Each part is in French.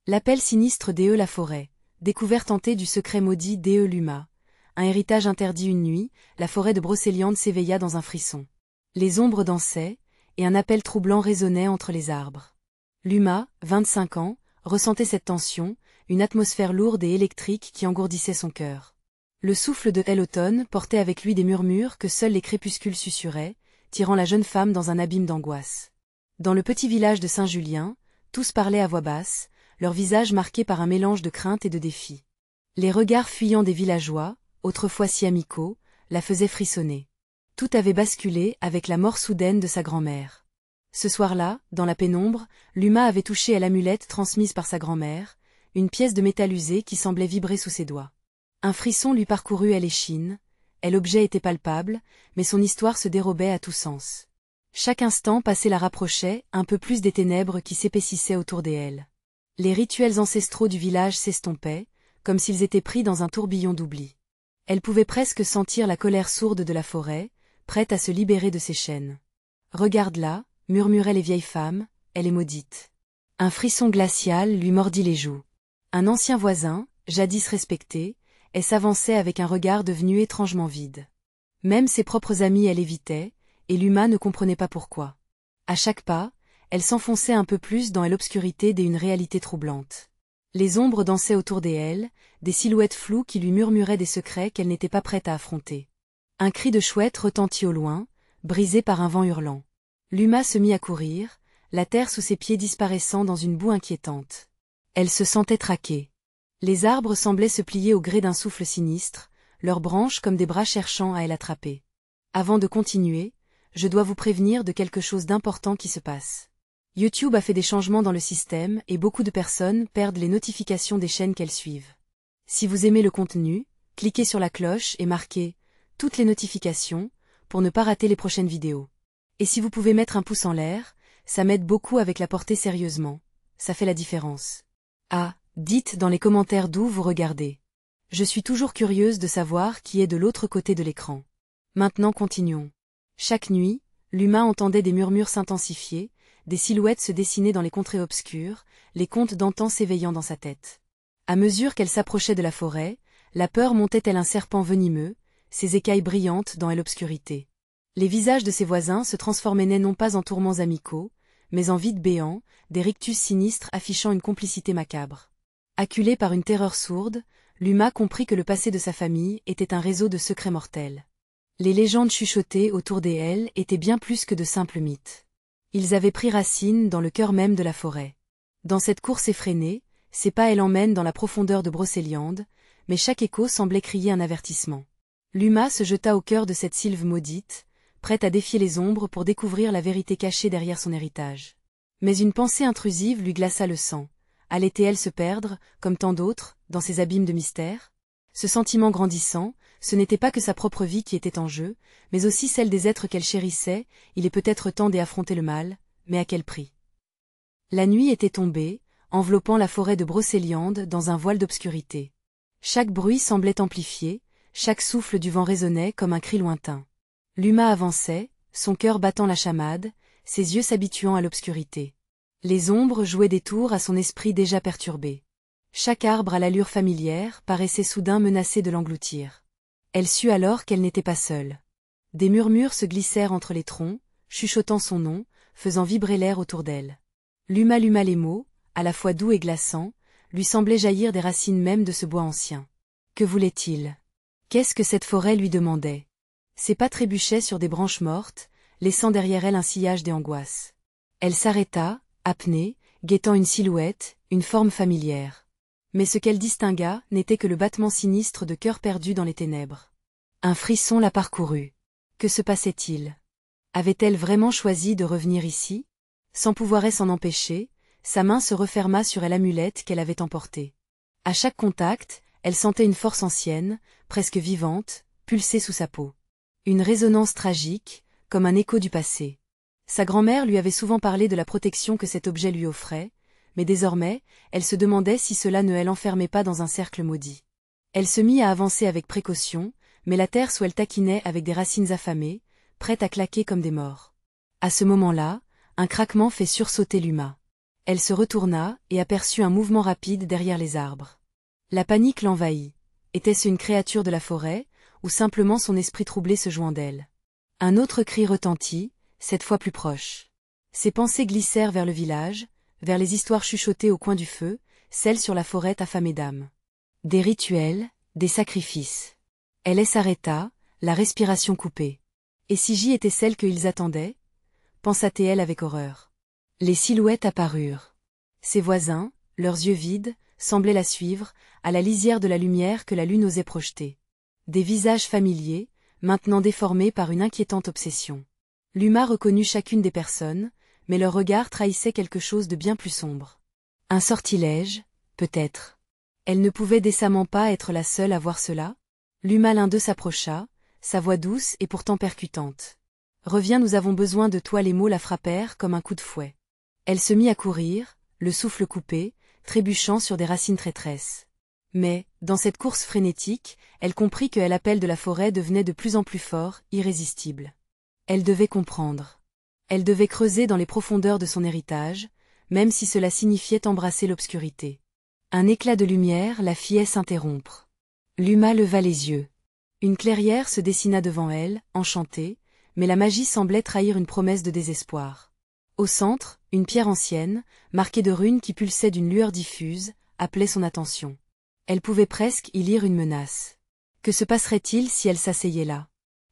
L'appel sinistre d'E la forêt, découverte tentée du secret maudit d'E Luma. Un héritage interdit une nuit, la forêt de Brocéliande s'éveilla dans un frisson. Les ombres dansaient, et un appel troublant résonnait entre les arbres. Luma, 25 ans, ressentait cette tension, une atmosphère lourde et électrique qui engourdissait son cœur. Le souffle de l'automne portait avec lui des murmures que seuls les crépuscules susurraient, tirant la jeune femme dans un abîme d'angoisse. Dans le petit village de Saint-Julien, tous parlaient à voix basse, leurs visages marqués par un mélange de crainte et de défi. Les regards fuyants des villageois, autrefois si amicaux, la faisaient frissonner. Tout avait basculé avec la mort soudaine de sa grand-mère. Ce soir-là, dans la pénombre, Luma avait touché à l'amulette transmise par sa grand-mère, une pièce de métal usé qui semblait vibrer sous ses doigts. Un frisson lui parcourut l'échine, l'objet était palpable, mais son histoire se dérobait à tout sens. Chaque instant passé la rapprochait, un peu plus des ténèbres qui s'épaississaient autour d'elle. Les rituels ancestraux du village s'estompaient, comme s'ils étaient pris dans un tourbillon d'oubli. Elle pouvait presque sentir la colère sourde de la forêt, prête à se libérer de ses chaînes. « Regarde-la » murmuraient les vieilles femmes, « elle est maudite. » Un frisson glacial lui mordit les joues. Un ancien voisin, jadis respecté, s'avançait avec un regard devenu étrangement vide. Même ses propres amis elle évitait, et Luma ne comprenait pas pourquoi. À chaque pas, elle s'enfonçait un peu plus dans l'obscurité d'une réalité troublante. Les ombres dansaient autour d'elle, des silhouettes floues qui lui murmuraient des secrets qu'elle n'était pas prête à affronter. Un cri de chouette retentit au loin, brisé par un vent hurlant. Luma se mit à courir, la terre sous ses pieds disparaissant dans une boue inquiétante. Elle se sentait traquée. Les arbres semblaient se plier au gré d'un souffle sinistre, leurs branches comme des bras cherchant à l'attraper. Avant de continuer, je dois vous prévenir de quelque chose d'important qui se passe. YouTube a fait des changements dans le système et beaucoup de personnes perdent les notifications des chaînes qu'elles suivent. Si vous aimez le contenu, cliquez sur la cloche et marquez « Toutes les notifications » pour ne pas rater les prochaines vidéos. Et si vous pouvez mettre un pouce en l'air, ça m'aide beaucoup avec la portée sérieusement. Ça fait la différence. Ah, dites dans les commentaires d'où vous regardez. Je suis toujours curieuse de savoir qui est de l'autre côté de l'écran. Maintenant continuons. Chaque nuit, Luma entendait des murmures s'intensifier, des silhouettes se dessiner dans les contrées obscures, les contes d'antan s'éveillant dans sa tête. À mesure qu'elle s'approchait de la forêt, la peur montait tel un serpent venimeux, ses écailles brillantes dans l'obscurité. Les visages de ses voisins se transformaient non pas en tourments amicaux, mais en vides béants, des rictus sinistres affichant une complicité macabre. Acculée par une terreur sourde, Luma comprit que le passé de sa famille était un réseau de secrets mortels. Les légendes chuchotées autour d'elle étaient bien plus que de simples mythes. Ils avaient pris racine dans le cœur même de la forêt. Dans cette course effrénée, ses pas l'emmènent dans la profondeur de Brocéliande, mais chaque écho semblait crier un avertissement. Luma se jeta au cœur de cette sylve maudite, prête à défier les ombres pour découvrir la vérité cachée derrière son héritage. Mais une pensée intrusive lui glaça le sang. Allait-elle se perdre, comme tant d'autres, dans ces abîmes de mystère? Ce sentiment grandissant, ce n'était pas que sa propre vie qui était en jeu, mais aussi celle des êtres qu'elle chérissait. Il est peut-être temps d'affronter le mal, mais à quel prix? La nuit était tombée, enveloppant la forêt de Brocéliande dans un voile d'obscurité. Chaque bruit semblait amplifié, chaque souffle du vent résonnait comme un cri lointain. Luma avançait, son cœur battant la chamade, ses yeux s'habituant à l'obscurité. Les ombres jouaient des tours à son esprit déjà perturbé. Chaque arbre à l'allure familière paraissait soudain menacé de l'engloutir. Elle sut alors qu'elle n'était pas seule. Des murmures se glissèrent entre les troncs, chuchotant son nom, faisant vibrer l'air autour d'elle. Luma les mots, à la fois doux et glaçants, lui semblaient jaillir des racines même de ce bois ancien. Que voulait-il? Qu'est-ce que cette forêt lui demandait? Ses pas trébuchaient sur des branches mortes, laissant derrière elle un sillage des angoisses. Elle s'arrêta, apnée, guettant une silhouette, une forme familière. Mais ce qu'elle distingua n'était que le battement sinistre de cœur perdu dans les ténèbres. Un frisson la parcourut. Que se passait-il? Avait-elle vraiment choisi de revenir ici? Sans pouvoir s'en empêcher, sa main se referma sur l'amulette qu'elle avait emportée. À chaque contact, elle sentait une force ancienne, presque vivante, pulser sous sa peau. Une résonance tragique, comme un écho du passé. Sa grand-mère lui avait souvent parlé de la protection que cet objet lui offrait, mais désormais, elle se demandait si cela ne l'enfermait pas dans un cercle maudit. Elle se mit à avancer avec précaution, mais la terre sous elle taquinait avec des racines affamées, prêtes à claquer comme des morts. À ce moment-là, un craquement fait sursauter Luma. Elle se retourna et aperçut un mouvement rapide derrière les arbres. La panique l'envahit. Était-ce une créature de la forêt, ou simplement son esprit troublé se jouant d'elle? Un autre cri retentit, cette fois plus proche. Ses pensées glissèrent vers le village, vers les histoires chuchotées au coin du feu, celles sur la forêt affamée d'âmes. Des rituels, des sacrifices. Elle s'arrêta, la respiration coupée. Et si j'y étais celle qu'ils attendaient? Pensa-t-elle avec horreur. Les silhouettes apparurent. Ses voisins, leurs yeux vides, semblaient la suivre, à la lisière de la lumière que la lune osait projeter. Des visages familiers, maintenant déformés par une inquiétante obsession. Luma reconnut chacune des personnes, mais leur regard trahissait quelque chose de bien plus sombre. Un sortilège, peut-être. Elle ne pouvait décemment pas être la seule à voir cela. Luma l'un d'eux s'approcha, sa voix douce et pourtant percutante. « Reviens, nous avons besoin de toi » Les mots la frappèrent comme un coup de fouet. Elle se mit à courir, le souffle coupé, trébuchant sur des racines traîtresses. Mais, dans cette course frénétique, elle comprit que l'appel de la forêt devenait de plus en plus fort, irrésistible. Elle devait comprendre. Elle devait creuser dans les profondeurs de son héritage, même si cela signifiait embrasser l'obscurité. Un éclat de lumière la fit s'interrompre. Luma leva les yeux. Une clairière se dessina devant elle, enchantée, mais la magie semblait trahir une promesse de désespoir. Au centre, une pierre ancienne, marquée de runes qui pulsaient d'une lueur diffuse, appelait son attention. Elle pouvait presque y lire une menace. Que se passerait-il si elle s'asseyait là?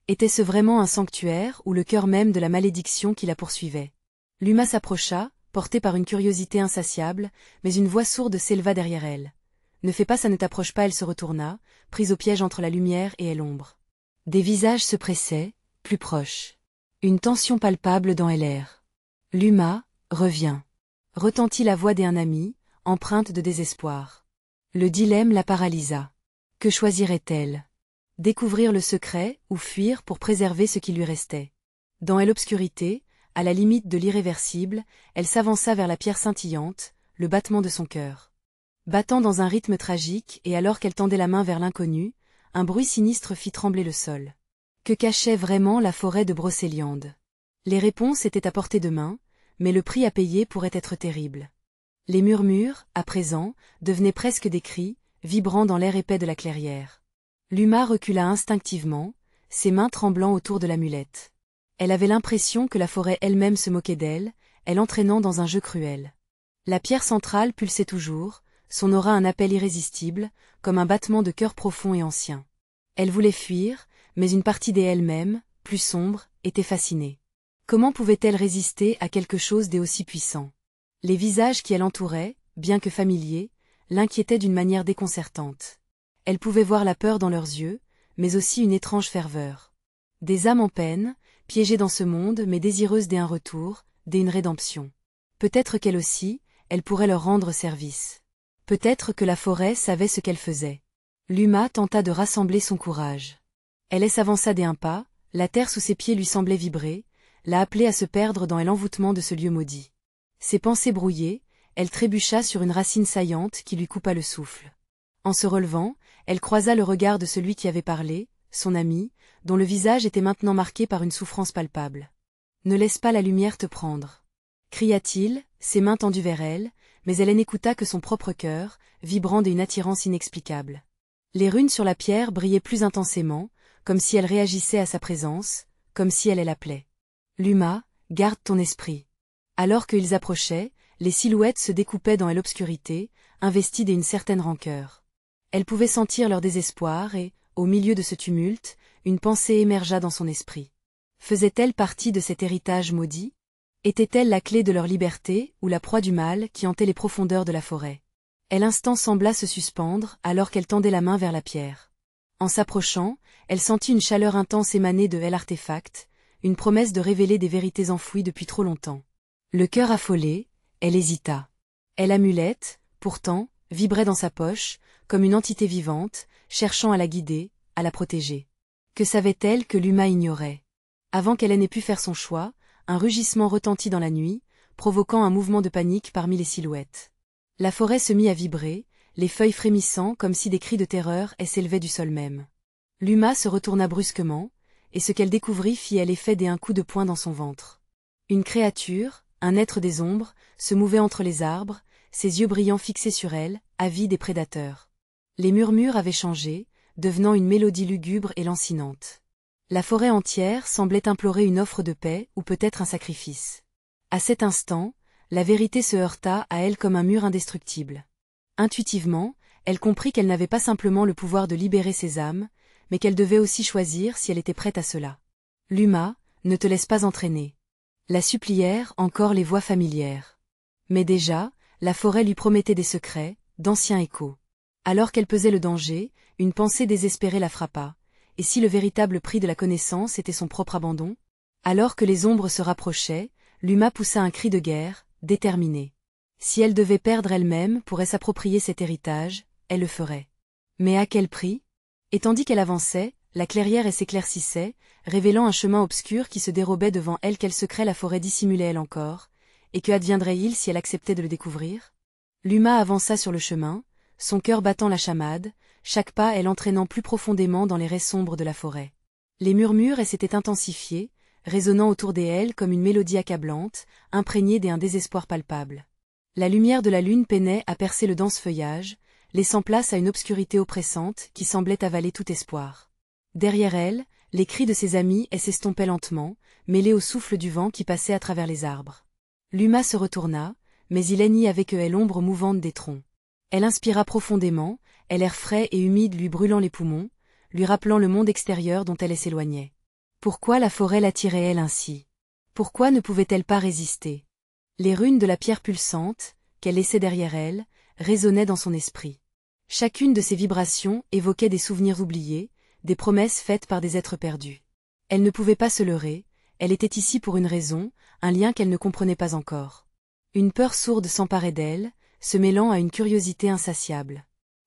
Était-ce vraiment un sanctuaire ou le cœur même de la malédiction qui la poursuivait? Luma s'approcha, portée par une curiosité insatiable, mais une voix sourde s'éleva derrière elle. « Ne fais pas ça, ne t'approche pas » Elle se retourna, prise au piège entre la lumière et l'ombre. Des visages se pressaient, plus proches. Une tension palpable dans l'air. « Luma, reviens » retentit la voix d'un ami, empreinte de désespoir. Le dilemme la paralysa. Que choisirait-elle? Découvrir le secret ou fuir pour préserver ce qui lui restait? Dans l'obscurité, à la limite de l'irréversible, elle s'avança vers la pierre scintillante, le battement de son cœur. Battant dans un rythme tragique et alors qu'elle tendait la main vers l'inconnu, un bruit sinistre fit trembler le sol. Que cachait vraiment la forêt de Brocéliande? Les réponses étaient à portée de main, mais le prix à payer pourrait être terrible. Les murmures, à présent, devenaient presque des cris, vibrant dans l'air épais de la clairière. Luma recula instinctivement, ses mains tremblant autour de l'amulette. Elle avait l'impression que la forêt elle-même se moquait d'elle, elle entraînant dans un jeu cruel. La pierre centrale pulsait toujours, son aura un appel irrésistible, comme un battement de cœur profond et ancien. Elle voulait fuir, mais une partie d'elle-même, plus sombre, était fascinée. Comment pouvait-elle résister à quelque chose d'aussi puissant? Les visages qui l'entouraient, bien que familiers, l'inquiétaient d'une manière déconcertante. Elle pouvait voir la peur dans leurs yeux, mais aussi une étrange ferveur. Des âmes en peine, piégées dans ce monde mais désireuses d'un retour, d'une rédemption. Peut-être qu'elle aussi, elle pourrait leur rendre service. Peut-être que la forêt savait ce qu'elle faisait. Luma tenta de rassembler son courage. Elle s'avança d'un pas, la terre sous ses pieds lui semblait vibrer, l'a appelée à se perdre dans l'envoûtement de ce lieu maudit. Ses pensées brouillées, elle trébucha sur une racine saillante qui lui coupa le souffle. En se relevant, elle croisa le regard de celui qui avait parlé, son ami, dont le visage était maintenant marqué par une souffrance palpable. « Ne laisse pas la lumière te prendre » cria-t-il, ses mains tendues vers elle, mais elle n'écouta que son propre cœur, vibrant d'une attirance inexplicable. Les runes sur la pierre brillaient plus intensément, comme si elles réagissaient à sa présence, comme si elle l'appelait. « Luma, garde ton esprit » Alors qu'ils approchaient, les silhouettes se découpaient dans l'obscurité, investies d'une certaine rancœur. Elle pouvait sentir leur désespoir et, au milieu de ce tumulte, une pensée émergea dans son esprit. Faisait-elle partie de cet héritage maudit? Était-elle la clé de leur liberté ou la proie du mal qui hantait les profondeurs de la forêt? L'instant sembla se suspendre alors qu'elle tendait la main vers la pierre. En s'approchant, elle sentit une chaleur intense émaner de l'artefact, une promesse de révéler des vérités enfouies depuis trop longtemps. Le cœur affolé, elle hésita. L'amulette, pourtant, vibrait dans sa poche, comme une entité vivante, cherchant à la guider, à la protéger. Que savait-elle que Luma ignorait? Avant qu'elle n'ait pu faire son choix, un rugissement retentit dans la nuit, provoquant un mouvement de panique parmi les silhouettes. La forêt se mit à vibrer, les feuilles frémissant comme si des cris de terreur s'élevaient du sol même. Luma se retourna brusquement, et ce qu'elle découvrit fit l'effet d'un coup de poing dans son ventre. Une créature, un être des ombres, se mouvait entre les arbres, ses yeux brillants fixés sur elle, avides et prédateurs. Les murmures avaient changé, devenant une mélodie lugubre et lancinante. La forêt entière semblait implorer une offre de paix ou peut-être un sacrifice. À cet instant, la vérité se heurta à elle comme un mur indestructible. Intuitivement, elle comprit qu'elle n'avait pas simplement le pouvoir de libérer ses âmes, mais qu'elle devait aussi choisir si elle était prête à cela. Luma, ne te laisse pas entraîner. La supplièrent encore les voix familières. Mais déjà, la forêt lui promettait des secrets, d'anciens échos. Alors qu'elle pesait le danger, une pensée désespérée la frappa. Et si le véritable prix de la connaissance était son propre abandon? Alors que les ombres se rapprochaient, Luma poussa un cri de guerre, déterminée. Si elle devait perdre elle-même pour s'approprier cet héritage, elle le ferait. Mais à quel prix? Et tandis qu'elle avançait, la clairière s'éclaircissait, révélant un chemin obscur qui se dérobait devant elle. Quel secret la forêt dissimulait elle encore, et que adviendrait-il si elle acceptait de le découvrir? Luma avança sur le chemin, son cœur battant la chamade, chaque pas elle entraînant plus profondément dans les raies sombres de la forêt. Les murmures s'étaient intensifiés, résonnant autour d'elle comme une mélodie accablante, imprégnée d'un désespoir palpable. La lumière de la lune peinait à percer le dense feuillage, laissant place à une obscurité oppressante qui semblait avaler tout espoir. Derrière elle, les cris de ses amis s'estompaient lentement, mêlés au souffle du vent qui passait à travers les arbres. Luma se retourna, mais il hennit avec elle l'ombre mouvante des troncs. Elle inspira profondément, l'air frais et humide lui brûlant les poumons, lui rappelant le monde extérieur dont elle s'éloignait. Pourquoi la forêt l'attirait elle ainsi? Pourquoi ne pouvait-elle pas résister? Les runes de la pierre pulsante, qu'elle laissait derrière elle, résonnaient dans son esprit. Chacune de ces vibrations évoquait des souvenirs oubliés, des promesses faites par des êtres perdus. Elle ne pouvait pas se leurrer, elle était ici pour une raison, un lien qu'elle ne comprenait pas encore. Une peur sourde s'emparait d'elle, se mêlant à une curiosité insatiable.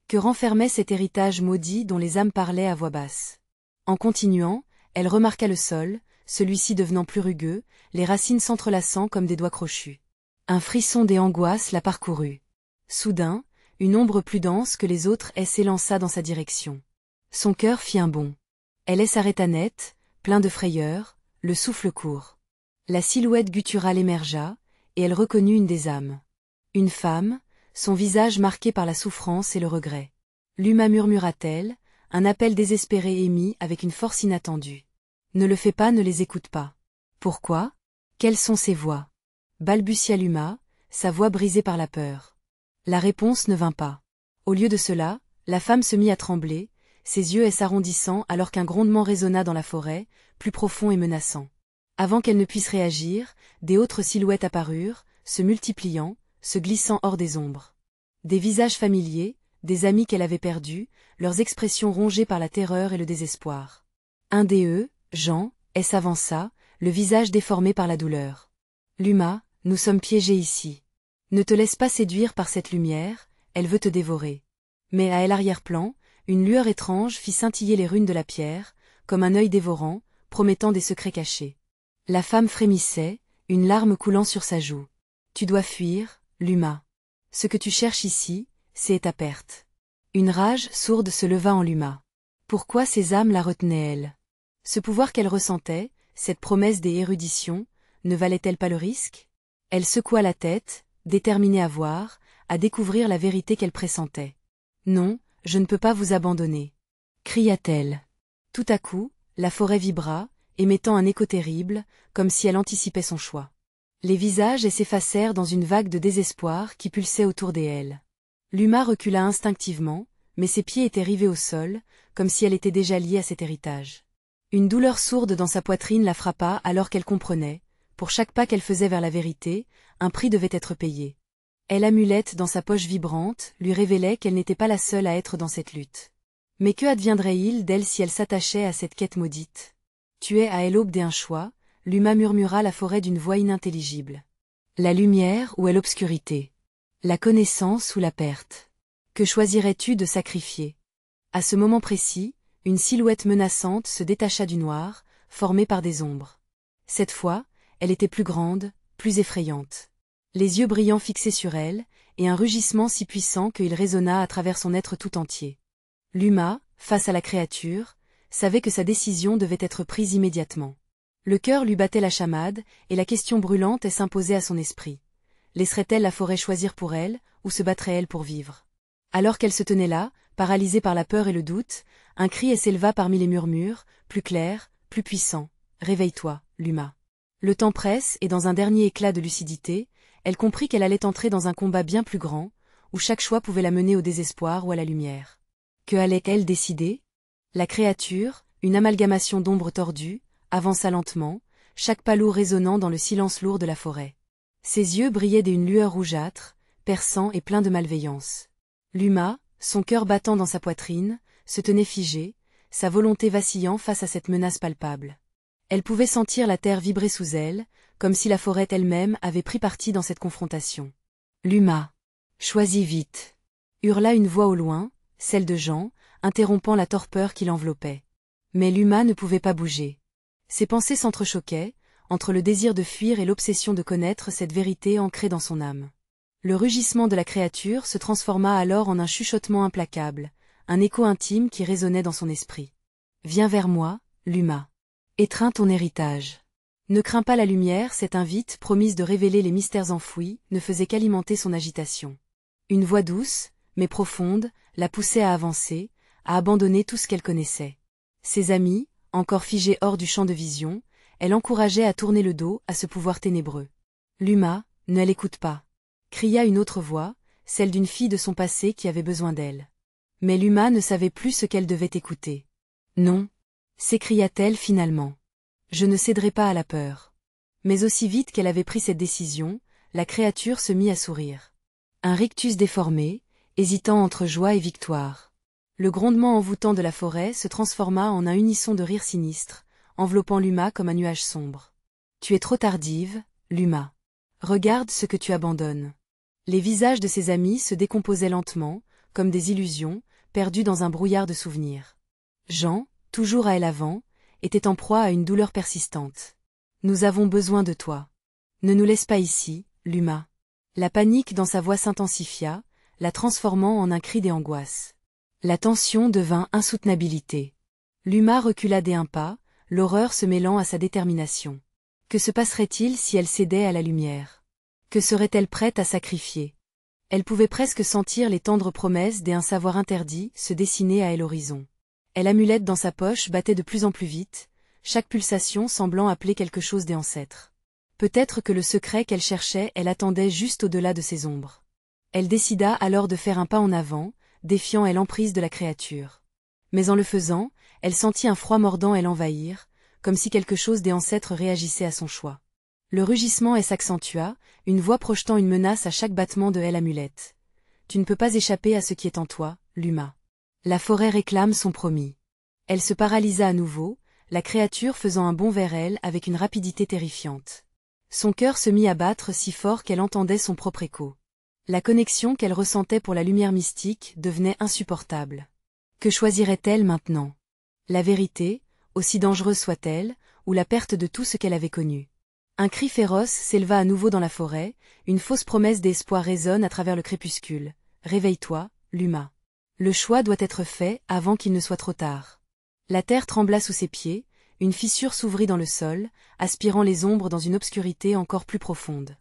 Que renfermait cet héritage maudit dont les âmes parlaient à voix basse? En continuant, elle remarqua le sol, celui-ci devenant plus rugueux, les racines s'entrelaçant comme des doigts crochus. Un frisson des angoisses la parcourut. Soudain, une ombre plus dense que les autres s'élança dans sa direction. Son cœur fit un bond. Elle s'arrêta net, plein de frayeur, le souffle court. La silhouette gutturale émergea, et elle reconnut une des âmes. Une femme, son visage marqué par la souffrance et le regret. Luma murmura-t-elle, un appel désespéré émis avec une force inattendue. Ne le fais pas, ne les écoute pas. Pourquoi? Quelles sont ces voix? Balbutia Luma, sa voix brisée par la peur. La réponse ne vint pas. Au lieu de cela, la femme se mit à trembler, ses yeux s'arrondissant alors qu'un grondement résonna dans la forêt, plus profond et menaçant. Avant qu'elle ne puisse réagir, des autres silhouettes apparurent, se multipliant, se glissant hors des ombres. Des visages familiers, des amis qu'elle avait perdus, leurs expressions rongées par la terreur et le désespoir. Un d'eux, Jean, s'avança, le visage déformé par la douleur. Luma, nous sommes piégés ici. Ne te laisse pas séduire par cette lumière, elle veut te dévorer. Mais à l'arrière-plan, une lueur étrange fit scintiller les runes de la pierre, comme un œil dévorant, promettant des secrets cachés. La femme frémissait, une larme coulant sur sa joue. Tu dois fuir, Luma. Ce que tu cherches ici, c'est ta perte. Une rage sourde se leva en Luma. Pourquoi ces âmes la retenaient elle? Ce pouvoir qu'elle ressentait, cette promesse des éruditions, ne valait-elle pas le risque? Elle secoua la tête, déterminée à voir, à découvrir la vérité qu'elle pressentait. Non, je ne peux pas vous abandonner, cria-t-elle. Tout à coup, la forêt vibra, émettant un écho terrible, comme si elle anticipait son choix. Les visages s'effacèrent dans une vague de désespoir qui pulsait autour d'elle. Luma recula instinctivement, mais ses pieds étaient rivés au sol, comme si elle était déjà liée à cet héritage. Une douleur sourde dans sa poitrine la frappa alors qu'elle comprenait, pour chaque pas qu'elle faisait vers la vérité, un prix devait être payé. L'amulette dans sa poche vibrante lui révélait qu'elle n'était pas la seule à être dans cette lutte. Mais que adviendrait-il d'elle si elle s'attachait à cette quête maudite? Tu es à l'aube d'un choix, Luma murmura la forêt d'une voix inintelligible. La lumière ou l'obscurité? La connaissance ou la perte? Que choisirais-tu de sacrifier? À ce moment précis, une silhouette menaçante se détacha du noir, formée par des ombres. Cette fois, elle était plus grande, plus effrayante. Les yeux brillants fixés sur elle, et un rugissement si puissant qu'il résonna à travers son être tout entier. Luma, face à la créature, savait que sa décision devait être prise immédiatement. Le cœur lui battait la chamade, et la question brûlante s'imposait à son esprit. Laisserait-elle la forêt choisir pour elle, ou se battrait-elle pour vivre? Alors qu'elle se tenait là, paralysée par la peur et le doute, un cri s'éleva parmi les murmures, plus clair, plus puissant. Réveille-toi, Luma. Le temps presse et dans un dernier éclat de lucidité, elle comprit qu'elle allait entrer dans un combat bien plus grand, où chaque choix pouvait la mener au désespoir ou à la lumière. Que allait-elle décider? La créature, une amalgamation d'ombres tordues, avança lentement, chaque pas lourd résonnant dans le silence lourd de la forêt. Ses yeux brillaient d'une lueur rougeâtre, perçant et plein de malveillance. Luma, son cœur battant dans sa poitrine, se tenait figée, sa volonté vacillant face à cette menace palpable. Elle pouvait sentir la terre vibrer sous elle, comme si la forêt elle-même avait pris parti dans cette confrontation. Luma. Choisis vite. Hurla une voix au loin, celle de Jean, interrompant la torpeur qui l'enveloppait. Mais Luma ne pouvait pas bouger. Ses pensées s'entrechoquaient, entre le désir de fuir et l'obsession de connaître cette vérité ancrée dans son âme. Le rugissement de la créature se transforma alors en un chuchotement implacable, un écho intime qui résonnait dans son esprit. Viens vers moi, Luma. Étreins ton héritage. Ne crains pas la lumière, cette invite, promise de révéler les mystères enfouis, ne faisait qu'alimenter son agitation. Une voix douce, mais profonde, la poussait à avancer, à abandonner tout ce qu'elle connaissait. Ses amis, encore figés hors du champ de vision, elle encourageait à tourner le dos à ce pouvoir ténébreux. Luma, ne l'écoute pas. Cria une autre voix, celle d'une fille de son passé qui avait besoin d'elle. Mais Luma ne savait plus ce qu'elle devait écouter. Non, s'écria-t-elle finalement. Je ne céderai pas à la peur. Mais aussi vite qu'elle avait pris cette décision, la créature se mit à sourire. Un rictus déformé, hésitant entre joie et victoire. Le grondement envoûtant de la forêt se transforma en un unisson de rire sinistre, enveloppant Luma comme un nuage sombre. Tu es trop tardive, Luma. Regarde ce que tu abandonnes. Les visages de ses amis se décomposaient lentement, comme des illusions, perdues dans un brouillard de souvenirs. Jean, toujours à elle avant, était en proie à une douleur persistante. Nous avons besoin de toi. Ne nous laisse pas ici, Luma. La panique dans sa voix s'intensifia, la transformant en un cri d'angoisse. La tension devint insoutenabilité. Luma recula d'un pas, l'horreur se mêlant à sa détermination. Que se passerait-il si elle cédait à la lumière? Que serait-elle prête à sacrifier? Elle pouvait presque sentir les tendres promesses d'un savoir interdit se dessiner à elle l'horizon. L'amulette dans sa poche battait de plus en plus vite, chaque pulsation semblant appeler quelque chose des ancêtres. Peut-être que le secret qu'elle cherchait, elle attendait juste au-delà de ces ombres. Elle décida alors de faire un pas en avant, défiant l'emprise de la créature. Mais en le faisant, elle sentit un froid mordant l'envahir, comme si quelque chose des ancêtres réagissait à son choix. Le rugissement s'accentua, une voix projetant une menace à chaque battement de l'amulette. Tu ne peux pas échapper à ce qui est en toi, Luma. La forêt réclame son promis. Elle se paralysa à nouveau, la créature faisant un bond vers elle avec une rapidité terrifiante. Son cœur se mit à battre si fort qu'elle entendait son propre écho. La connexion qu'elle ressentait pour la lumière mystique devenait insupportable. Que choisirait-elle maintenant? La vérité, aussi dangereuse soit-elle, ou la perte de tout ce qu'elle avait connu? Un cri féroce s'éleva à nouveau dans la forêt, une fausse promesse d'espoir résonne à travers le crépuscule. Réveille-toi, Luma. Le choix doit être fait avant qu'il ne soit trop tard. La terre trembla sous ses pieds, une fissure s'ouvrit dans le sol, aspirant les ombres dans une obscurité encore plus profonde.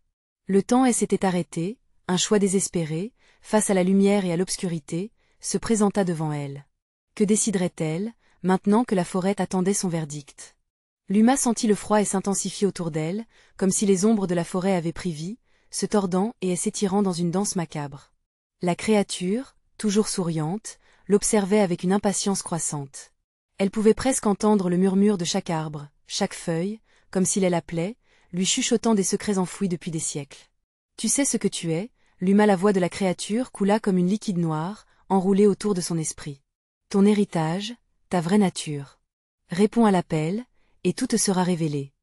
Le temps s'était arrêté, un choix désespéré, face à la lumière et à l'obscurité, se présenta devant elle. Que déciderait-elle, maintenant que la forêt attendait son verdict? Luma sentit le froid s'intensifier autour d'elle, comme si les ombres de la forêt avaient pris vie, se tordant et s'étirant dans une danse macabre. La créature, toujours souriante, l'observait avec une impatience croissante. Elle pouvait presque entendre le murmure de chaque arbre, chaque feuille, comme s'il l'appelait, lui chuchotant des secrets enfouis depuis des siècles. Tu sais ce que tu es, Luma. La voix de la créature coula comme une liquide noire, enroulée autour de son esprit. Ton héritage, ta vraie nature. Réponds à l'appel, et tout te sera révélé.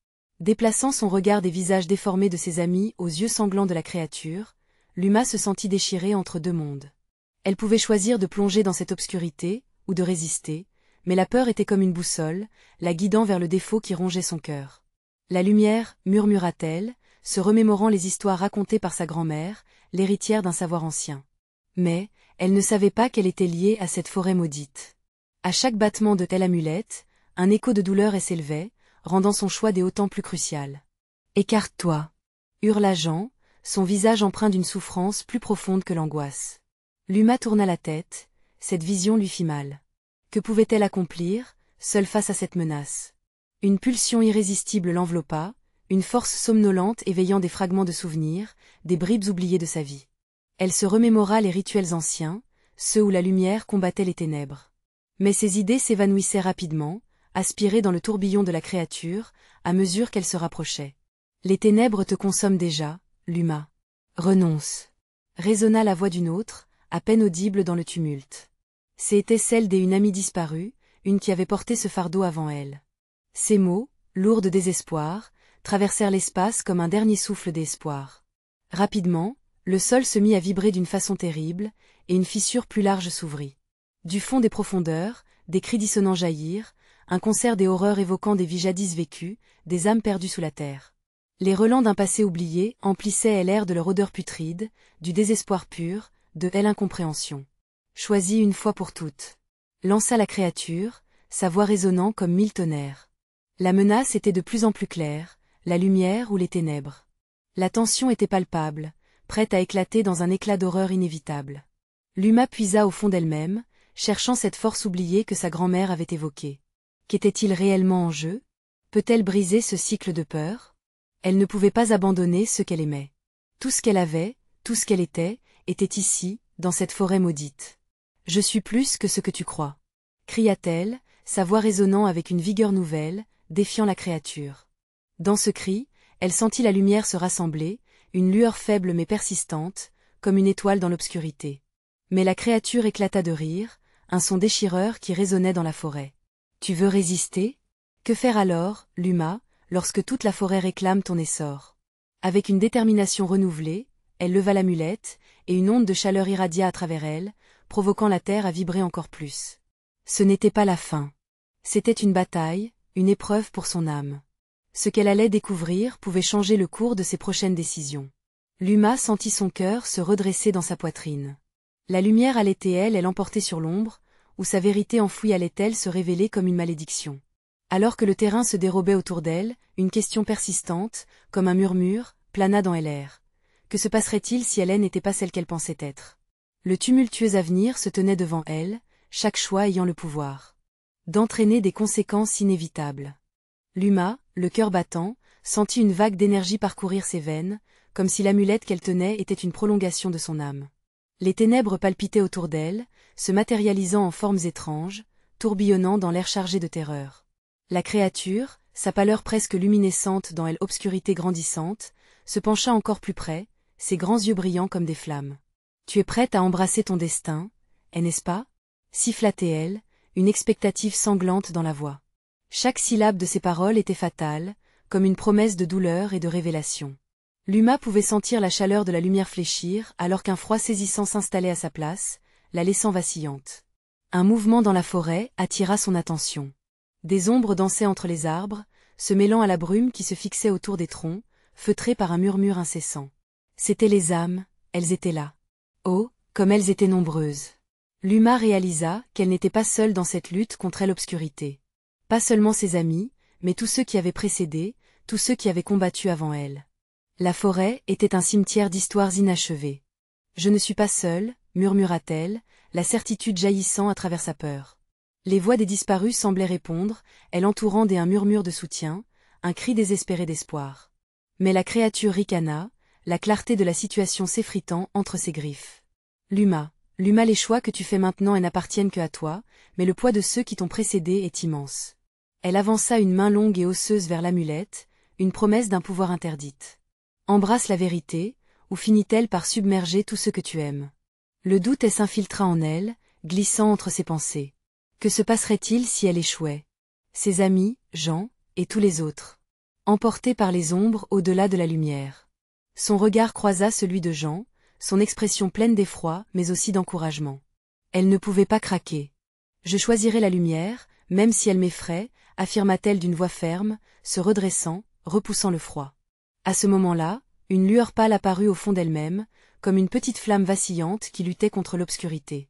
Déplaçant son regard des visages déformés de ses amis aux yeux sanglants de la créature, Luma se sentit déchirée entre deux mondes. Elle pouvait choisir de plonger dans cette obscurité, ou de résister, mais la peur était comme une boussole, la guidant vers le défaut qui rongeait son cœur. La lumière, murmura-t-elle, se remémorant les histoires racontées par sa grand-mère, l'héritière d'un savoir ancien. Mais, elle ne savait pas qu'elle était liée à cette forêt maudite. À chaque battement de telle amulette, un écho de douleur s'élevait, rendant son choix d'autant plus crucial. « Écarte-toi » hurla Jean, son visage empreint d'une souffrance plus profonde que l'angoisse. Luma tourna la tête, cette vision lui fit mal. Que pouvait-elle accomplir, seule face à cette menace? Une pulsion irrésistible l'enveloppa, une force somnolente éveillant des fragments de souvenirs, des bribes oubliées de sa vie. Elle se remémora les rituels anciens, ceux où la lumière combattait les ténèbres. Mais ses idées s'évanouissaient rapidement, aspirées dans le tourbillon de la créature, à mesure qu'elle se rapprochait. « Les ténèbres te consomment déjà, Luma. Renonce. » Résonna la voix d'une autre, à peine audible dans le tumulte. C'était celle d'une amie disparue, une qui avait porté ce fardeau avant elle. Ces mots, lourds de désespoir, traversèrent l'espace comme un dernier souffle d'espoir. Rapidement, le sol se mit à vibrer d'une façon terrible, et une fissure plus large s'ouvrit. Du fond des profondeurs, des cris dissonants jaillirent, un concert des horreurs évoquant des vies jadis vécues, des âmes perdues sous la terre. Les relents d'un passé oublié emplissaient l'air de leur odeur putride, du désespoir pur, de l'incompréhension. « Choisis une fois pour toutes » lança la créature, sa voix résonnant comme 1000 tonnerres. La menace était de plus en plus claire, la lumière ou les ténèbres. La tension était palpable, prête à éclater dans un éclat d'horreur inévitable. Luma puisa au fond d'elle-même, cherchant cette force oubliée que sa grand-mère avait évoquée. Qu'était-il réellement en jeu? Peut-elle briser ce cycle de peur? Elle ne pouvait pas abandonner ce qu'elle aimait. Tout ce qu'elle avait, tout ce qu'elle était ici, dans cette forêt maudite. « Je suis plus que ce que tu crois » cria-t-elle, sa voix résonnant avec une vigueur nouvelle, défiant la créature. Dans ce cri, elle sentit la lumière se rassembler, une lueur faible mais persistante, comme une étoile dans l'obscurité. Mais la créature éclata de rire, un son déchireur qui résonnait dans la forêt. « Tu veux résister? Que faire alors, Luma, lorsque toute la forêt réclame ton essor ?» Avec une détermination renouvelée, elle leva l'amulette, et une onde de chaleur irradia à travers elle, provoquant la terre à vibrer encore plus. Ce n'était pas la fin. C'était une bataille, une épreuve pour son âme. Ce qu'elle allait découvrir pouvait changer le cours de ses prochaines décisions. Luma sentit son cœur se redresser dans sa poitrine. La lumière allait-elle l'emporter sur l'ombre, ou sa vérité enfouie allait-elle se révéler comme une malédiction? Alors que le terrain se dérobait autour d'elle, une question persistante, comme un murmure, plana dans l'air. Que se passerait-il si elle n'était pas celle qu'elle pensait être? Le tumultueux avenir se tenait devant elle, chaque choix ayant le pouvoir d'entraîner des conséquences inévitables. Luma, le cœur battant, sentit une vague d'énergie parcourir ses veines, comme si l'amulette qu'elle tenait était une prolongation de son âme. Les ténèbres palpitaient autour d'elle, se matérialisant en formes étranges, tourbillonnant dans l'air chargé de terreur. La créature, sa pâleur presque luminescente dans l'obscurité grandissante, se pencha encore plus près, ses grands yeux brillants comme des flammes. « Tu es prête à embrasser ton destin, n'est-ce pas » siffla-t-elle, une expectative sanglante dans la voix. Chaque syllabe de ses paroles était fatale, comme une promesse de douleur et de révélation. Luma pouvait sentir la chaleur de la lumière fléchir alors qu'un froid saisissant s'installait à sa place, la laissant vacillante. Un mouvement dans la forêt attira son attention. Des ombres dansaient entre les arbres, se mêlant à la brume qui se fixait autour des troncs, feutrés par un murmure incessant. C'étaient les âmes, elles étaient là. Oh, comme elles étaient nombreuses! Luma réalisa qu'elle n'était pas seule dans cette lutte contre l'obscurité. Pas seulement ses amis, mais tous ceux qui avaient précédé, tous ceux qui avaient combattu avant elle. La forêt était un cimetière d'histoires inachevées. « Je ne suis pas seule » murmura-t-elle, la certitude jaillissant à travers sa peur. Les voix des disparus semblaient répondre, elle entourant d'un murmure de soutien, un cri désespéré d'espoir. Mais la créature ricana, la clarté de la situation s'effritant entre ses griffes. « Luma, les choix que tu fais maintenant n'appartiennent que à toi, mais le poids de ceux qui t'ont précédé est immense. » Elle avança une main longue et osseuse vers l'amulette, une promesse d'un pouvoir interdite. « Embrasse la vérité, ou finit-elle par submerger tout ce que tu aimes ?» Le doute s'infiltra en elle, glissant entre ses pensées. Que se passerait-il si elle échouait? Ses amis, Jean, et tous les autres. Emportés par les ombres au-delà de la lumière. Son regard croisa celui de Jean, son expression pleine d'effroi mais aussi d'encouragement. Elle ne pouvait pas craquer. « Je choisirai la lumière, même si elle m'effraie », affirma-t-elle d'une voix ferme, se redressant, repoussant le froid. À ce moment-là, une lueur pâle apparut au fond d'elle-même, comme une petite flamme vacillante qui luttait contre l'obscurité.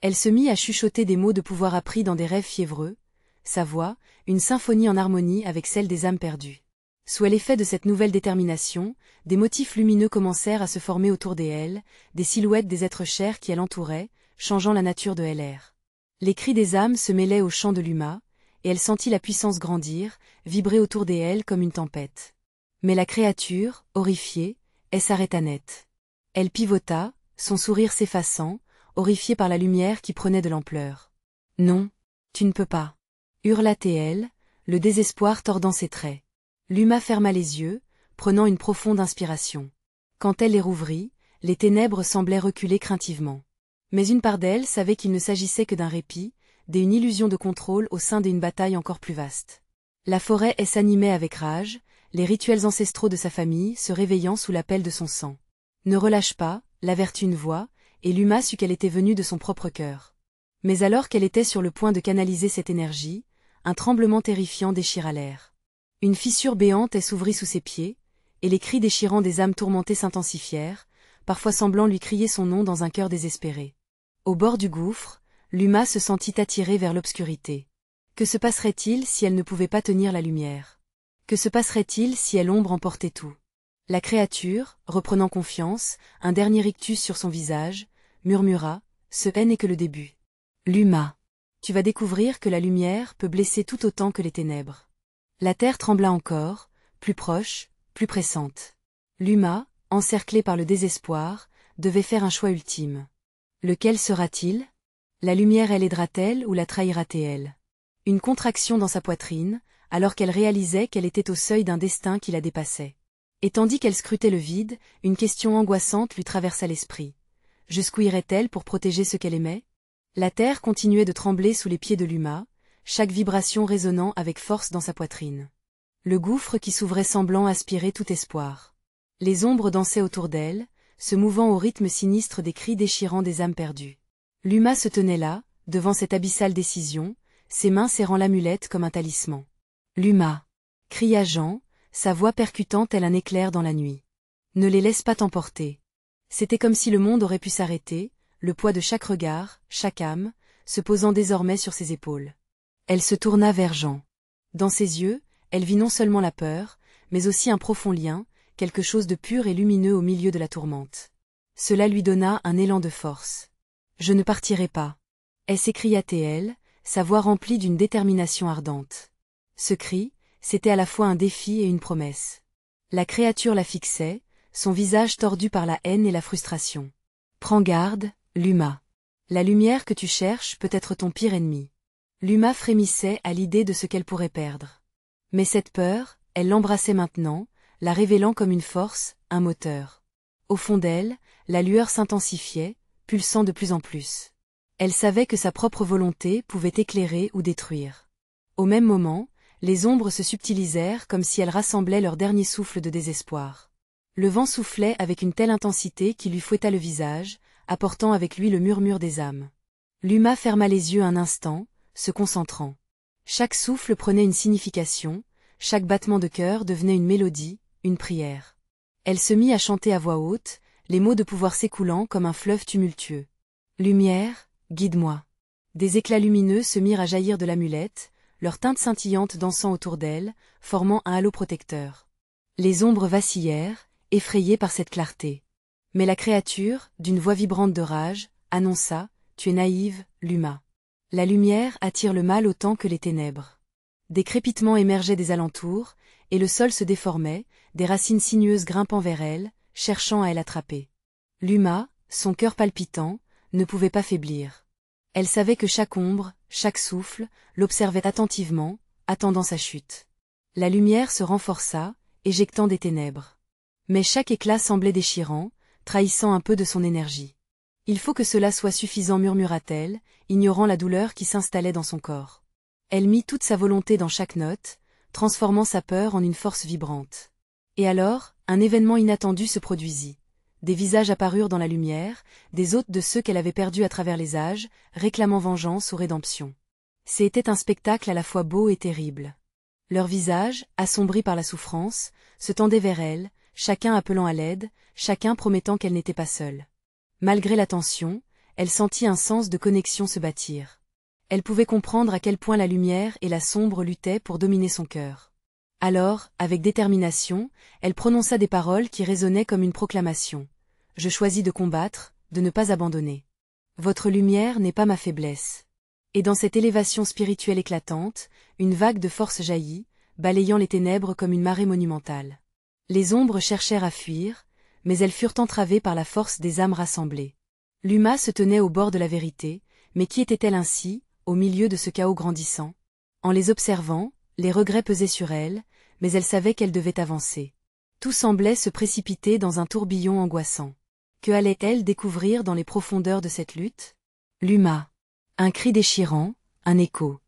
Elle se mit à chuchoter des mots de pouvoir appris dans des rêves fiévreux, sa voix, une symphonie en harmonie avec celle des âmes perdues. Sous l'effet de cette nouvelle détermination, des motifs lumineux commencèrent à se former autour d'elle, des silhouettes des êtres chers qui l'entouraient, changeant la nature de LR. Les cris des âmes se mêlaient au chant de Luma, et elle sentit la puissance grandir, vibrer autour d'elle comme une tempête. Mais la créature, horrifiée, elle s'arrêta net. Elle pivota, son sourire s'effaçant, horrifiée par la lumière qui prenait de l'ampleur. « Non, tu ne peux pas !» hurla TL, le désespoir tordant ses traits. Luma ferma les yeux, prenant une profonde inspiration. Quand elle les rouvrit, les ténèbres semblaient reculer craintivement. Mais une part d'elle savait qu'il ne s'agissait que d'un répit, d'une illusion de contrôle au sein d'une bataille encore plus vaste. La forêt s'animait avec rage, les rituels ancestraux de sa famille se réveillant sous l'appel de son sang. Ne relâche pas, l'avertit une voix, et Luma sut qu'elle était venue de son propre cœur. Mais alors qu'elle était sur le point de canaliser cette énergie, un tremblement terrifiant déchira l'air. Une fissure béante s'ouvrit sous ses pieds, et les cris déchirants des âmes tourmentées s'intensifièrent, parfois semblant lui crier son nom dans un cœur désespéré. Au bord du gouffre, Luma se sentit attirée vers l'obscurité. Que se passerait-il si elle ne pouvait pas tenir la lumière? Que se passerait-il si l'ombre emportait tout? La créature, reprenant confiance, un dernier rictus sur son visage, murmura, « Ce n'est que le début. Luma, tu vas découvrir que la lumière peut blesser tout autant que les ténèbres. » La terre trembla encore, plus proche, plus pressante. Luma, encerclée par le désespoir, devait faire un choix ultime. Lequel sera-t-il? La lumière aidera-t-elle ou la trahira-t-elle? Une contraction dans sa poitrine, alors qu'elle réalisait qu'elle était au seuil d'un destin qui la dépassait. Et tandis qu'elle scrutait le vide, une question angoissante lui traversa l'esprit. Jusqu'où irait-elle pour protéger ce qu'elle aimait? La terre continuait de trembler sous les pieds de Luma, chaque vibration résonnant avec force dans sa poitrine. Le gouffre qui s'ouvrait semblant aspirer tout espoir. Les ombres dansaient autour d'elle, se mouvant au rythme sinistre des cris déchirants des âmes perdues. Luma se tenait là, devant cette abyssale décision, ses mains serrant l'amulette comme un talisman. « Luma !» cria Jean, sa voix percutant tel un éclair dans la nuit. « Ne les laisse pas t'emporter. » C'était comme si le monde aurait pu s'arrêter, le poids de chaque regard, chaque âme, se posant désormais sur ses épaules. Elle se tourna vers Jean. Dans ses yeux, elle vit non seulement la peur, mais aussi un profond lien, quelque chose de pur et lumineux au milieu de la tourmente. Cela lui donna un élan de force. « Je ne partirai pas. » s'écria-t-elle, sa voix remplie d'une détermination ardente. Ce cri, c'était à la fois un défi et une promesse. La créature la fixait, son visage tordu par la haine et la frustration. « Prends garde, Luma. La lumière que tu cherches peut être ton pire ennemi. » Luma frémissait à l'idée de ce qu'elle pourrait perdre. Mais cette peur, elle l'embrassait maintenant, la révélant comme une force, un moteur. Au fond d'elle, la lueur s'intensifiait, pulsant de plus en plus. Elle savait que sa propre volonté pouvait éclairer ou détruire. Au même moment, les ombres se subtilisèrent comme si elles rassemblaient leur dernier souffle de désespoir. Le vent soufflait avec une telle intensité qu'il lui fouetta le visage, apportant avec lui le murmure des âmes. Luma ferma les yeux un instant, se concentrant. Chaque souffle prenait une signification, chaque battement de cœur devenait une mélodie, une prière. Elle se mit à chanter à voix haute, les mots de pouvoir s'écoulant comme un fleuve tumultueux. « Lumière, guide-moi. » Des éclats lumineux se mirent à jaillir de l'amulette, leurs teintes scintillantes dansant autour d'elle, formant un halo protecteur. Les ombres vacillèrent, effrayées par cette clarté. Mais la créature, d'une voix vibrante de rage, annonça « Tu es naïve, Luma. La lumière attire le mal autant que les ténèbres. » Des crépitements émergeaient des alentours, et le sol se déformait, des racines sinueuses grimpant vers elle, cherchant à l'attraper. Luma, son cœur palpitant, ne pouvait pas faiblir. Elle savait que chaque ombre, chaque souffle, l'observait attentivement, attendant sa chute. La lumière se renforça, éjectant des ténèbres. Mais chaque éclat semblait déchirant, trahissant un peu de son énergie. « Il faut que cela soit suffisant, murmura-t-elle, ignorant la douleur qui s'installait dans son corps. Elle mit toute sa volonté dans chaque note, transformant sa peur en une force vibrante. Et alors, un événement inattendu se produisit. Des visages apparurent dans la lumière, des hôtes de ceux qu'elle avait perdus à travers les âges, réclamant vengeance ou rédemption. C'était un spectacle à la fois beau et terrible. Leurs visages, assombris par la souffrance, se tendaient vers elle, chacun appelant à l'aide, chacun promettant qu'elle n'était pas seule. Malgré la tension, elle sentit un sens de connexion se bâtir. Elle pouvait comprendre à quel point la lumière et la sombre luttaient pour dominer son cœur. Alors, avec détermination, elle prononça des paroles qui résonnaient comme une proclamation. « Je choisis de combattre, de ne pas abandonner. Votre lumière n'est pas ma faiblesse. » Et dans cette élévation spirituelle éclatante, une vague de force jaillit, balayant les ténèbres comme une marée monumentale. Les ombres cherchèrent à fuir, mais elles furent entravées par la force des âmes rassemblées. Luma se tenait au bord de la vérité, mais qui était-elle ainsi, au milieu de ce chaos grandissant? En les observant, les regrets pesaient sur elle, mais elle savait qu'elle devait avancer. Tout semblait se précipiter dans un tourbillon angoissant. Que allait-elle découvrir dans les profondeurs de cette lutte? Luma. Un cri déchirant, un écho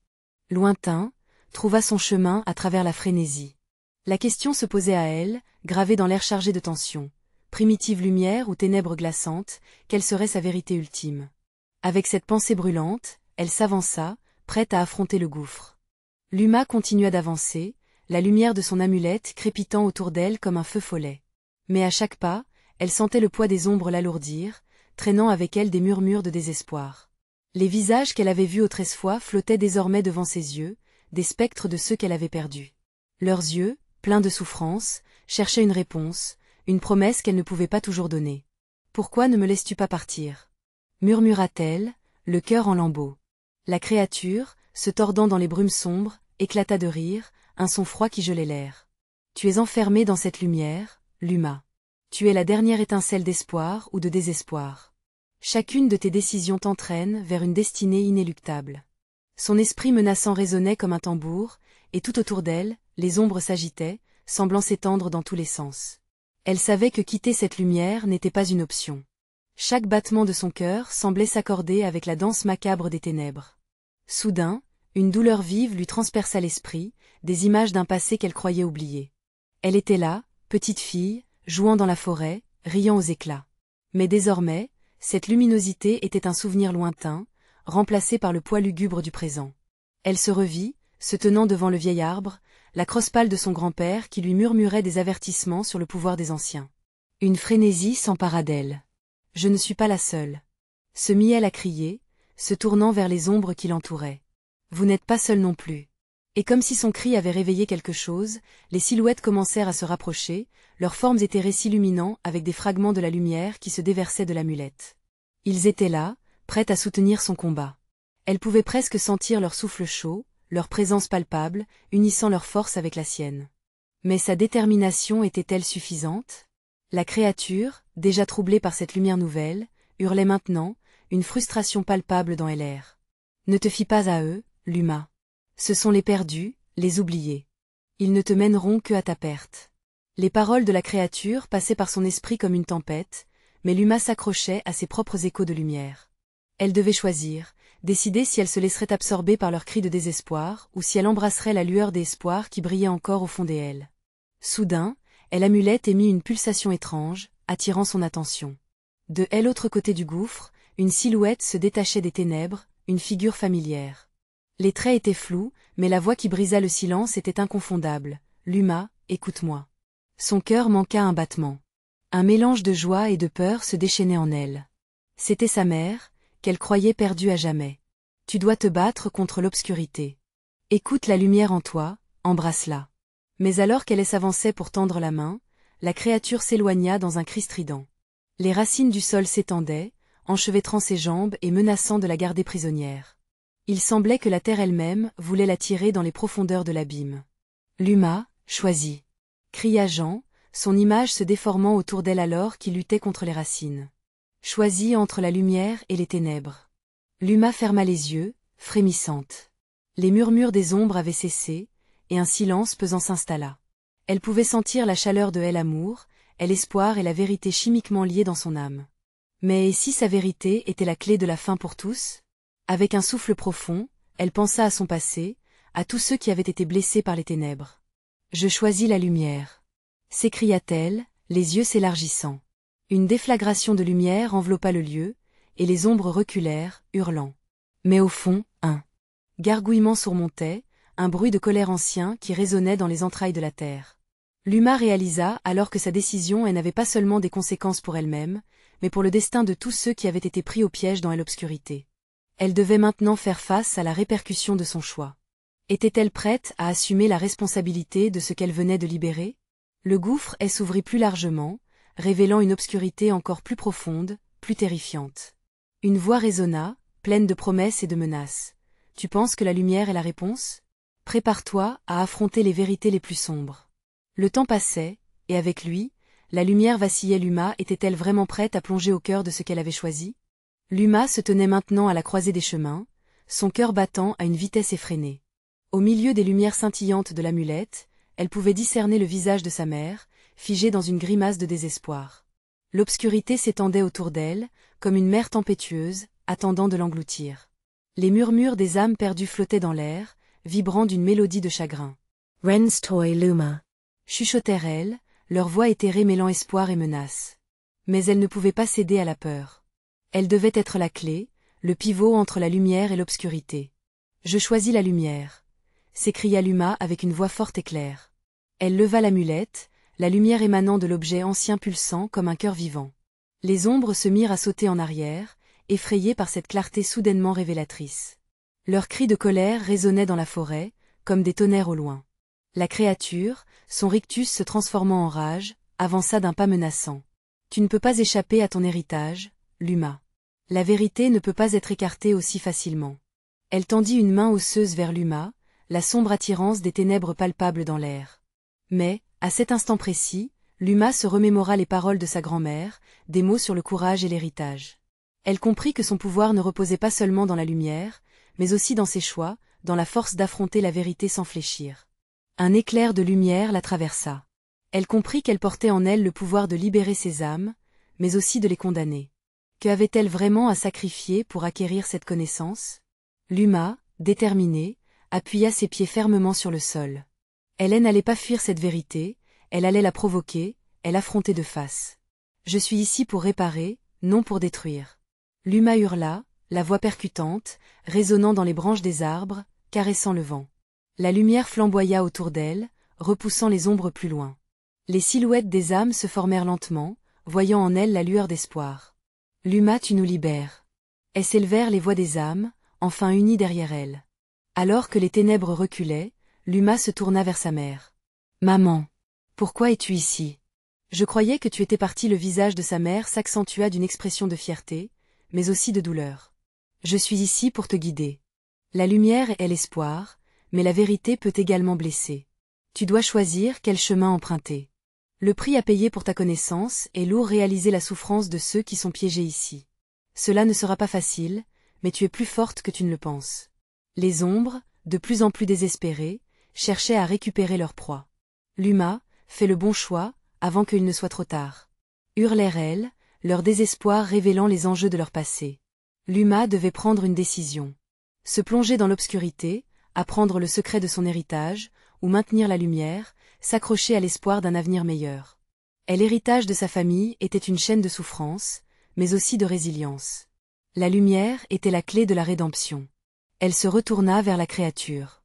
lointain, trouva son chemin à travers la frénésie. La question se posait à elle, gravée dans l'air chargé de tension. Primitive lumière ou ténèbres glaçantes, quelle serait sa vérité ultime? Avec cette pensée brûlante, elle s'avança, prête à affronter le gouffre. Luma continua d'avancer, la lumière de son amulette crépitant autour d'elle comme un feu follet. Mais à chaque pas, elle sentait le poids des ombres l'alourdir, traînant avec elle des murmures de désespoir. Les visages qu'elle avait vus autrefois flottaient désormais devant ses yeux, des spectres de ceux qu'elle avait perdus. Leurs yeux, pleins de souffrance, cherchaient une réponse, une promesse qu'elle ne pouvait pas toujours donner. « Pourquoi ne me laisses-tu pas partir » murmura-t-elle, le cœur en lambeaux. La créature, se tordant dans les brumes sombres, éclata de rire, un son froid qui gelait l'air. « Tu es enfermée dans cette lumière, Luma. Tu es la dernière étincelle d'espoir ou de désespoir. Chacune de tes décisions t'entraîne vers une destinée inéluctable. » Son esprit menaçant résonnait comme un tambour, et tout autour d'elle, les ombres s'agitaient, semblant s'étendre dans tous les sens. Elle savait que quitter cette lumière n'était pas une option. Chaque battement de son cœur semblait s'accorder avec la danse macabre des ténèbres. Soudain, une douleur vive lui transperça l'esprit, des images d'un passé qu'elle croyait oublié. Elle était là, petite fille, jouant dans la forêt, riant aux éclats. Mais désormais, cette luminosité était un souvenir lointain, remplacé par le poids lugubre du présent. Elle se revit, se tenant devant le vieil arbre, la crosse pâle de son grand-père qui lui murmurait des avertissements sur le pouvoir des anciens. Une frénésie s'empara d'elle. « Je ne suis pas la seule. » se mit-elle à crier, se tournant vers les ombres qui l'entouraient. « Vous n'êtes pas seule non plus. » Et comme si son cri avait réveillé quelque chose, les silhouettes commencèrent à se rapprocher, leurs formes étaient réciluminants avec des fragments de la lumière qui se déversaient de l'amulette. Ils étaient là, prêts à soutenir son combat. Elle pouvait presque sentir leur souffle chaud, leur présence palpable, unissant leur force avec la sienne. Mais sa détermination était-elle suffisante? La créature, déjà troublée par cette lumière nouvelle, hurlait maintenant, une frustration palpable dans l'air. « Ne te fie pas à eux, Luma. Ce sont les perdus, les oubliés. Ils ne te mèneront que à ta perte. » Les paroles de la créature passaient par son esprit comme une tempête, mais Luma s'accrochait à ses propres échos de lumière. Elle devait choisir, décider si elle se laisserait absorber par leurs cris de désespoir ou si elle embrasserait la lueur d'espoir qui brillait encore au fond d'elle. Soudain, elle amulette émit une pulsation étrange, attirant son attention. De l'autre côté du gouffre, une silhouette se détachait des ténèbres, une figure familière. Les traits étaient flous, mais la voix qui brisa le silence était inconfondable. « Luma, écoute-moi. » Son cœur manqua un battement. Un mélange de joie et de peur se déchaînait en elle. C'était sa mère, qu'elle croyait perdue à jamais. « Tu dois te battre contre l'obscurité. Écoute la lumière en toi, embrasse-la. » Mais alors qu'elle s'avançait pour tendre la main, la créature s'éloigna dans un cri strident. Les racines du sol s'étendaient, enchevêtrant ses jambes et menaçant de la garder prisonnière. Il semblait que la terre elle-même voulait la tirer dans les profondeurs de l'abîme. « Luma, choisis !» cria Jean, son image se déformant autour d'elle alors qu'il luttait contre les racines. Choisis entre la lumière et les ténèbres. Luma ferma les yeux, frémissante. Les murmures des ombres avaient cessé, et un silence pesant s'installa. Elle pouvait sentir la chaleur de l'amour, l'espoir et la vérité chimiquement liés dans son âme. Mais et si sa vérité était la clé de la fin pour tous? Avec un souffle profond, elle pensa à son passé, à tous ceux qui avaient été blessés par les ténèbres. « Je choisis la lumière !» s'écria-t-elle, les yeux s'élargissant. Une déflagration de lumière enveloppa le lieu, et les ombres reculèrent, hurlant. Mais au fond, un gargouillement surmontait, un bruit de colère ancien qui résonnait dans les entrailles de la terre. Luma réalisa alors que sa décision n'avait pas seulement des conséquences pour elle-même, mais pour le destin de tous ceux qui avaient été pris au piège dans l'obscurité. Elle devait maintenant faire face à la répercussion de son choix. Était-elle prête à assumer la responsabilité de ce qu'elle venait de libérer? Le gouffre s'ouvrit plus largement, révélant une obscurité encore plus profonde, plus terrifiante. Une voix résonna, pleine de promesses et de menaces. Tu penses que la lumière est la réponse? Prépare-toi à affronter les vérités les plus sombres. Le temps passait, et avec lui, la lumière vacillait. Luma était-elle vraiment prête à plonger au cœur de ce qu'elle avait choisi? Luma se tenait maintenant à la croisée des chemins, son cœur battant à une vitesse effrénée. Au milieu des lumières scintillantes de l'amulette, elle pouvait discerner le visage de sa mère, figé dans une grimace de désespoir. L'obscurité s'étendait autour d'elle, comme une mer tempétueuse, attendant de l'engloutir. Les murmures des âmes perdues flottaient dans l'air, vibrant d'une mélodie de chagrin. Ren's toy Luma. Chuchotèrent-elles, leur voix éthérée mêlant espoir et menace. Mais elle ne pouvait pas céder à la peur. Elle devait être la clé, le pivot entre la lumière et l'obscurité. Je choisis la lumière, s'écria Luma avec une voix forte et claire. Elle leva l'amulette, la lumière émanant de l'objet ancien pulsant comme un cœur vivant. Les ombres se mirent à sauter en arrière, effrayées par cette clarté soudainement révélatrice. Leurs cris de colère résonnaient dans la forêt, comme des tonnerres au loin. La créature, son rictus se transformant en rage, avança d'un pas menaçant. Tu ne peux pas échapper à ton héritage, Luma. La vérité ne peut pas être écartée aussi facilement. Elle tendit une main osseuse vers Luma, la sombre attirance des ténèbres palpable dans l'air. Mais, à cet instant précis, Luma se remémora les paroles de sa grand-mère, des mots sur le courage et l'héritage. Elle comprit que son pouvoir ne reposait pas seulement dans la lumière, mais aussi dans ses choix, dans la force d'affronter la vérité sans fléchir. Un éclair de lumière la traversa. Elle comprit qu'elle portait en elle le pouvoir de libérer ses âmes, mais aussi de les condamner. Que avait-elle vraiment à sacrifier pour acquérir cette connaissance? Luma, déterminée, appuya ses pieds fermement sur le sol. Elle n'allait pas fuir cette vérité, elle allait la provoquer, elle affronter de face. Je suis ici pour réparer, non pour détruire. Luma hurla, la voix percutante, résonnant dans les branches des arbres, caressant le vent. La lumière flamboya autour d'elle, repoussant les ombres plus loin. Les silhouettes des âmes se formèrent lentement, voyant en elle la lueur d'espoir. Luma, tu nous libères. Et s'élevèrent les voix des âmes, enfin unies derrière elle. Alors que les ténèbres reculaient, Luma se tourna vers sa mère. Maman, pourquoi es-tu ici? Je croyais que tu étais partie. Le visage de sa mère s'accentua d'une expression de fierté, mais aussi de douleur. Je suis ici pour te guider. La lumière est l'espoir, mais la vérité peut également blesser. Tu dois choisir quel chemin emprunter. Le prix à payer pour ta connaissance est lourd. Réaliser la souffrance de ceux qui sont piégés ici. Cela ne sera pas facile, mais tu es plus forte que tu ne le penses. Les ombres, de plus en plus désespérées, cherchaient à récupérer leur proie. Luma, fais le bon choix, avant qu'il ne soit trop tard. Hurlèrent-elles, leur désespoir révélant les enjeux de leur passé. Luma devait prendre une décision. Se plonger dans l'obscurité, apprendre le secret de son héritage, ou maintenir la lumière, s'accrocher à l'espoir d'un avenir meilleur. Et l'héritage de sa famille était une chaîne de souffrance, mais aussi de résilience. La lumière était la clé de la rédemption. Elle se retourna vers la créature.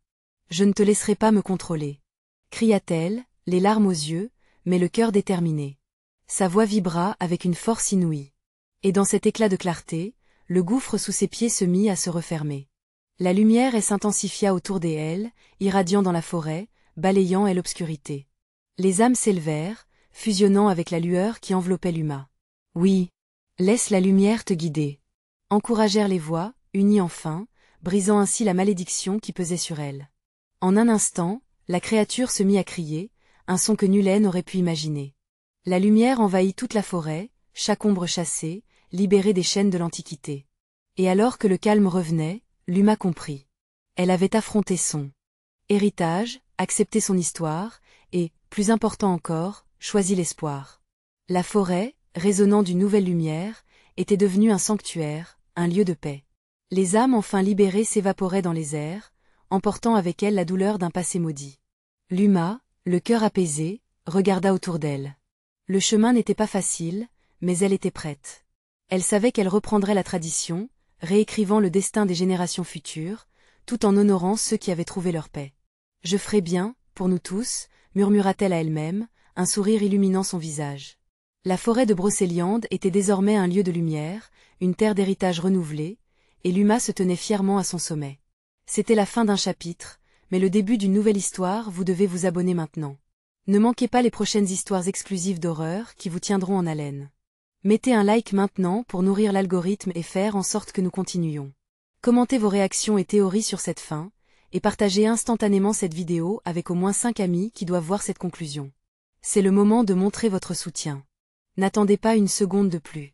Je ne te laisserai pas me contrôler. Cria-t-elle, les larmes aux yeux, mais le cœur déterminé. Sa voix vibra avec une force inouïe. Et dans cet éclat de clarté, le gouffre sous ses pieds se mit à se refermer. La lumière s'intensifia autour d'elle, irradiant dans la forêt, balayant l'obscurité. Les âmes s'élevèrent, fusionnant avec la lueur qui enveloppait Luma. Oui, laisse la lumière te guider. Encouragèrent les voix, unies enfin, brisant ainsi la malédiction qui pesait sur elle. En un instant, la créature se mit à crier, un son que nul n'aurait pu imaginer. La lumière envahit toute la forêt, chaque ombre chassée, libérée des chaînes de l'Antiquité. Et alors que le calme revenait, Luma comprit. Elle avait affronté son héritage, accepté son histoire, et, plus important encore, choisi l'espoir. La forêt, résonnant d'une nouvelle lumière, était devenue un sanctuaire, un lieu de paix. Les âmes enfin libérées s'évaporaient dans les airs, emportant avec elles la douleur d'un passé maudit. Luma, le cœur apaisé, regarda autour d'elle. Le chemin n'était pas facile, mais elle était prête. Elle savait qu'elle reprendrait la tradition, réécrivant le destin des générations futures, tout en honorant ceux qui avaient trouvé leur paix. « Je ferai bien, pour nous tous », murmura-t-elle à elle-même, un sourire illuminant son visage. La forêt de Brocéliande était désormais un lieu de lumière, une terre d'héritage renouvelé, et Luma se tenait fièrement à son sommet. C'était la fin d'un chapitre, mais le début d'une nouvelle histoire, vous devez vous abonner maintenant. Ne manquez pas les prochaines histoires exclusives d'horreur qui vous tiendront en haleine. Mettez un like maintenant pour nourrir l'algorithme et faire en sorte que nous continuions. Commentez vos réactions et théories sur cette fin, et partagez instantanément cette vidéo avec au moins 5 amis qui doivent voir cette conclusion. C'est le moment de montrer votre soutien. N'attendez pas une seconde de plus.